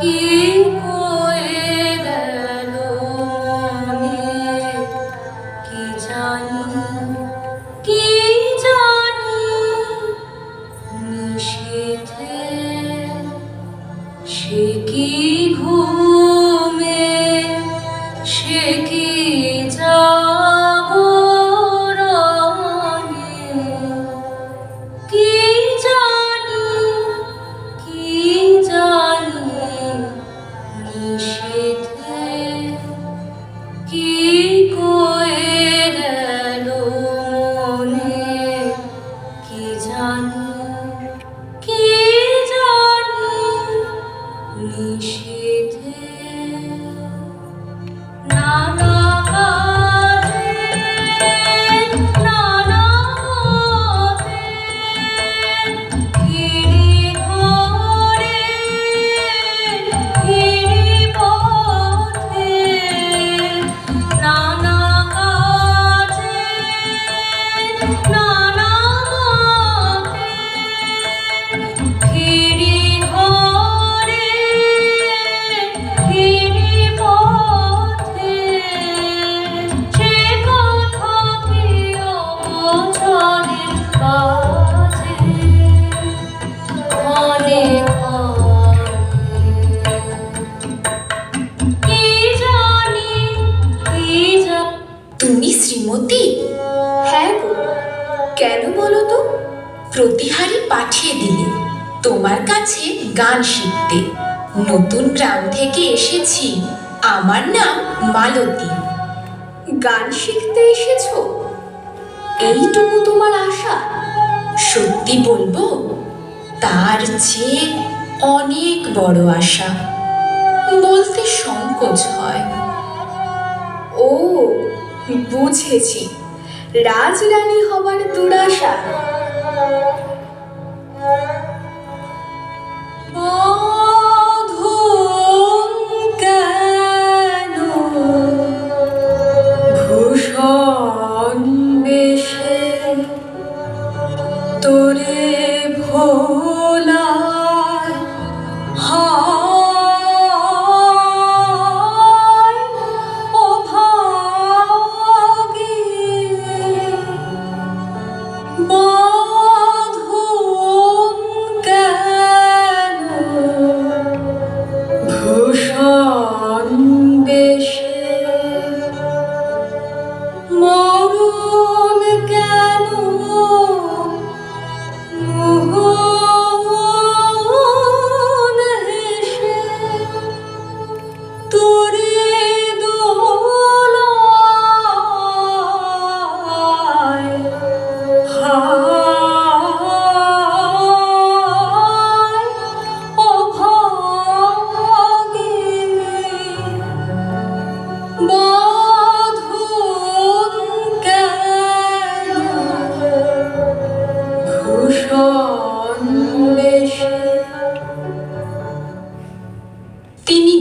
কি কয়ে গেল মনে, কি জানি, কি জানি, নিশীথে সে কি ঘুমে, সে কি জাগরণে, কি জানি, কি জানি, নিশীথে কি কয়ে গেল মনে, কি জানি, কি জানি, নিশীথে নানা কাজে, নানা মতে, ফিরি ঘরে, ফিরি পথে, নানা কাজে, নানা মতে, ফিরি ঘরে, ফিরি পথে, সে কথা কি অগোচরে বাজে, ক্ষণে ক্ষণে, কি জানি, কি জানি। তুমি শ্রীমতী? হ্যাঁ গো, কেন বলো তো? প্রতিহারী পাঠিয়ে দিলে তোমার কাছে গান শিখতে। নতুন গ্রাম থেকে এসেছি, আমার নাম মালতী। গান শিখতে এসেছো? এইটুকু তোমার আশা? সত্যি বলবো, তার চেয়ে অনেক বড় আশা। বলতে সংকোচ হয়। ও, বুঝেছি, রাজরানী হবার দুরাশা।